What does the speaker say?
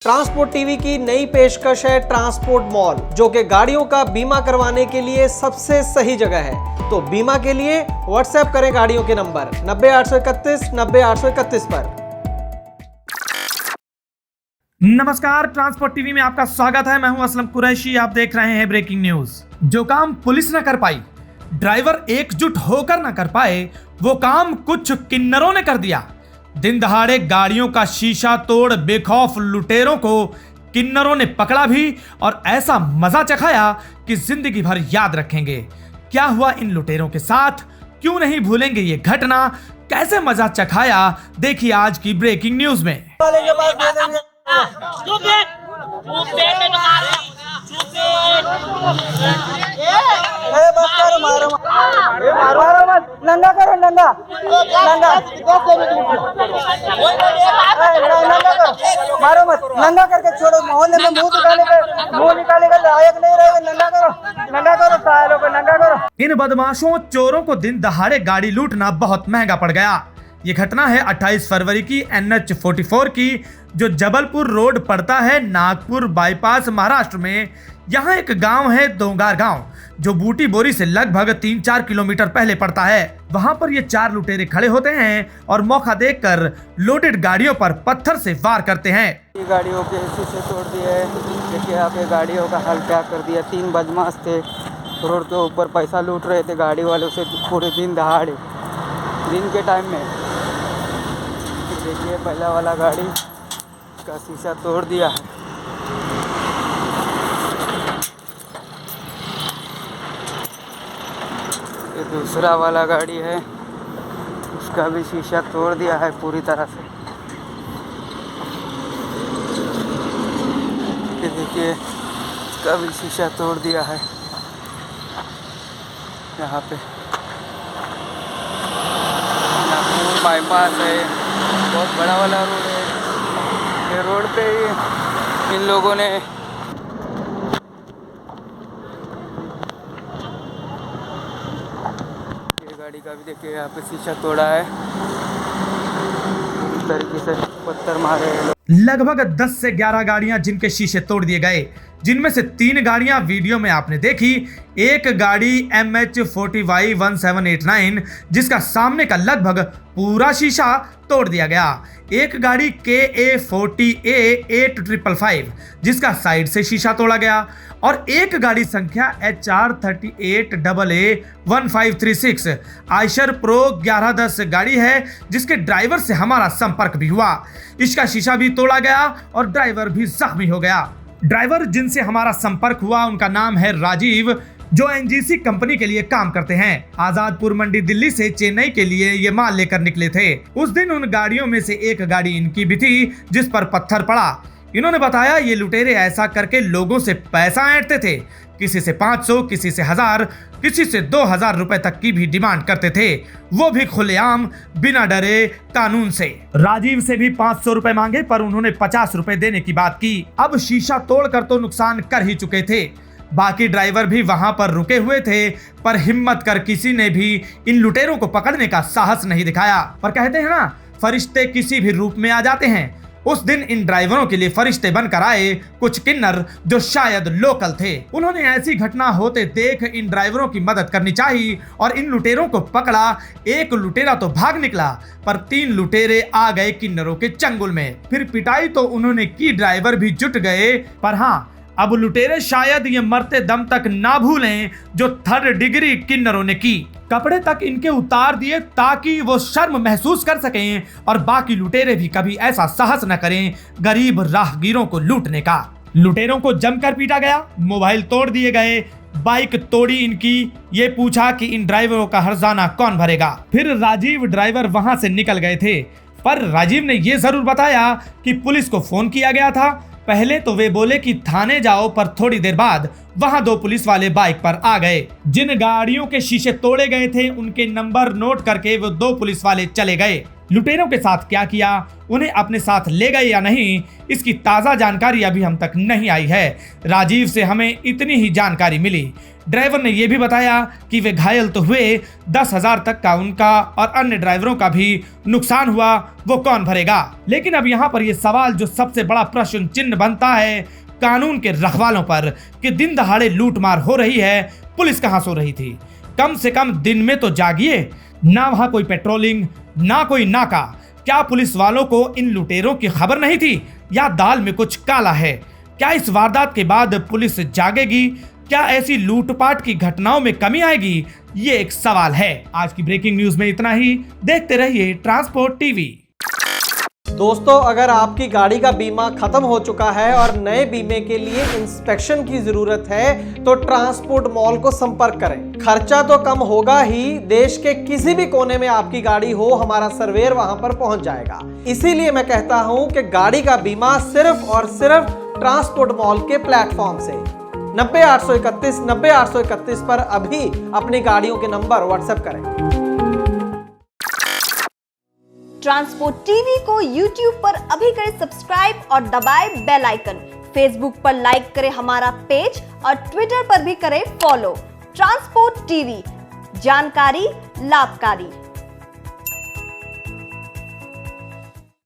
Transport TV की नई पेशकश है ट्रांसपोर्ट मॉल, जो कि गाड़ियों का बीमा करवाने के लिए सबसे सही जगह है। तो बीमा के लिए व्हाट्सएप करें गाड़ियों के नंबर 90-831-90-831 पर। नमस्कार, ट्रांसपोर्ट टीवी में आपका स्वागत है। मैं हूं असलम कुरैशी। आप देख रहे हैं ब्रेकिंग न्यूज। जो काम पुलिस न कर पाई, ड्राइवर एकजुट होकर न कर पाए, वो काम कुछ किन्नरों ने कर दिया। दिन दहाड़े गाड़ियों का शीशा तोड़ बेखौफ लुटेरों को किन्नरों ने पकड़ा भी और ऐसा मजा चखाया कि जिंदगी भर याद रखेंगे। क्या हुआ इन लुटेरों के साथ, क्यों नहीं भूलेंगे ये घटना, कैसे मजा चखाया, देखिए आज की ब्रेकिंग न्यूज में। नंगा करो, नंगा मारो मत, नंगा करके छोड़ो। मोहल्ले में मुंह निकालेगा लायक नहीं रहेगा। नंगा करो सालों को, नंगा करो। इन बदमाशों चोरों को दिन दहाड़े गाड़ी लूटना बहुत महंगा पड़ गया। ये घटना है 28 फरवरी की NH 44 की, जो जबलपुर रोड पड़ता है नागपुर बाईपास महाराष्ट्र में। यहाँ एक गांव है दोंगार गांव, जो बूटी बोरी से लगभग 3-4 किलोमीटर पहले पड़ता है। वहां पर ये 4 लुटेरे खड़े होते हैं और मौका देखकर लोडेड गाड़ियों पर पत्थर से वार करते हैं। गाड़ियों के शीशे तोड़ दिए। देखिए यहाँ पे गाड़ियों का हाल क्या कर दिया। 3 बदमाश थे, रोड के ऊपर पैसा लूट रहे थे गाड़ी वालों से पूरे दिन दहाड़े, दिन के टाइम में। देखिए पहला वाला गाड़ी का शीशा तोड़ दिया है। ये दूसरा वाला गाड़ी है, उसका भी शीशा तोड़ दिया है पूरी तरह से। ये देखिए इसका भी शीशा तोड़ दिया है। यहाँ पे नागपुर बाईपास है, बहुत बड़ा वाला रोड है। ये रोड पे ही इन लोगों ने गाड़ी का भी देखिए यहाँ पे शीशा तोड़ा है। इस तरीके से पत्थर मारे हैं। लगभग 10 से 11 गाड़ियां जिनके शीशे तोड़ दिए गए, जिनमें से 3 गाड़ियां वीडियो में आपने देखी। एक गाड़ी MH 40Y 1789, जिसका सामने का लगभग पूरा शीशा तोड़ दिया गया। एक गाड़ी KA 40A 8555, जिसका साइड से शीशा तोड़ा गया। और एक गाड़ी संख्या HR 38AA 1536 आयशर प्रो 1110 गाड़ी है, जिसके ड्राइवर से हमारा संपर्क भी हुआ। इसका शीशा भी तोड़ा गया और ड्राइवर भी जख्मी हो गया। ड्राइवर जिनसे हमारा संपर्क हुआ, उनका नाम है राजीव, जो NGC कंपनी के लिए काम करते हैं। आजादपुर मंडी दिल्ली से चेन्नई के लिए ये माल लेकर निकले थे। उस दिन उन गाड़ियों में से एक गाड़ी इनकी भी थी, जिस पर पत्थर पड़ा। इन्होंने बताया ये लुटेरे ऐसा करके लोगों से पैसा ऐंठते थे। किसी से 500, किसी से 1000, किसी से 2000 रुपए तक की भी डिमांड करते थे, वो भी खुलेआम, बिना डरे कानून से। राजीव से भी 500 रुपए मांगे, पर उन्होंने 50 रुपए देने की बात की। अब शीशा तोड़कर तो नुकसान कर ही चुके थे, बाकी ड्राइवर भी वहां पर रुके हुए थे, पर हिम्मत कर किसी ने भी इन लुटेरों को पकड़ने का साहस नहीं दिखाया। पर कहते हैं ना, फरिश्ते किसी भी रूप में आ जाते हैं। उस दिन इन ड्राइवरों के लिए फरिश्ते बनकर आए कुछ किन्नर, जो शायद लोकल थे। उन्होंने ऐसी घटना होते देख इन ड्राइवरों की मदद करनी चाहिए और इन लुटेरों को पकड़ा। एक लुटेरा तो भाग निकला, पर 3 लुटेरे आ गए किन्नरों के चंगुल में। फिर पिटाई तो उन्होंने की, ड्राइवर भी जुट गए। पर हाँ, अब लुटेरे शायद ये मरते दम तक ना भूलें जो 3rd डिग्री किन्नरों ने की। कपड़े तक इनके उतार दिए ताकि वो शर्म महसूस कर सकें और बाकी लुटेरे भी कभी ऐसा साहस न करें गरीब राहगीरों को लूटने का। लुटेरों को जमकर पीटा गया, मोबाइल तोड़ दिए गए, बाइक तोड़ी इनकी। ये पूछा कि इन ड्राइवरों का हर्जाना कौन भरेगा। फिर राजीव ड्राइवर वहां से निकल गए थे, पर राजीव ने ये जरूर बताया कि पुलिस को फोन किया गया था। पहले तो वे बोले कि थाने जाओ, पर थोड़ी देर बाद वहां 2 पुलिस वाले बाइक पर आ गए। जिन गाड़ियों के शीशे तोड़े गए थे, उनके नंबर नोट करके वो 2 पुलिस वाले चले गए। लुटेरों के साथ क्या किया, उन्हें अपने साथ ले गए या नहीं, इसकी ताज़ा जानकारी अभी हम तक नहीं आई है। राजीव से हमें इतनी ही जानकारी मिली। ड्राइवर ने यह भी बताया कि वे घायल तो हुए, 10,000 तक का उनका और अन्य ड्राइवरों का भी नुकसान हुआ, वो कौन भरेगा। लेकिन अब यहाँ पर यह सवाल जो सबसे बड़ा प्रश्न चिन्ह बनता है कानून के रखवालों पर कि दिन दहाड़े लूटमार हो रही है, पुलिस कहाँ सो रही थी? कम से कम दिन में तो जागिए। ना वहां कोई पेट्रोलिंग, ना कोई नाका। क्या पुलिस वालों को इन लुटेरों की खबर नहीं थी या दाल में कुछ काला है? क्या इस वारदात के बाद पुलिस जागेगी? क्या ऐसी लूटपाट की घटनाओं में कमी आएगी? ये एक सवाल है। आज की ब्रेकिंग न्यूज में इतना ही। देखते रहिए ट्रांसपोर्ट टीवी। दोस्तों, अगर आपकी गाड़ी का बीमा खत्म हो चुका है और नए बीमे के लिए इंस्पेक्शन की जरूरत है तो ट्रांसपोर्ट मॉल को संपर्क करें। खर्चा तो कम होगा ही, देश के किसी भी कोने में आपकी गाड़ी हो, हमारा सर्वेयर वहां पर पहुंच जाएगा। इसीलिए मैं कहता हूं कि गाड़ी का बीमा सिर्फ और सिर्फ ट्रांसपोर्ट मॉल के प्लेटफॉर्म से 90-831 90-831 पर अभी अपनी गाड़ियों के नंबर व्हाट्सएप करें। ट्रांसपोर्ट टीवी को यूट्यूब पर अभी करें सब्सक्राइब और दबाएं बेल आइकन। फेसबुक पर लाइक करें हमारा पेज और ट्विटर पर भी करें फॉलो। ट्रांसपोर्ट टीवी, जानकारी लाभकारी।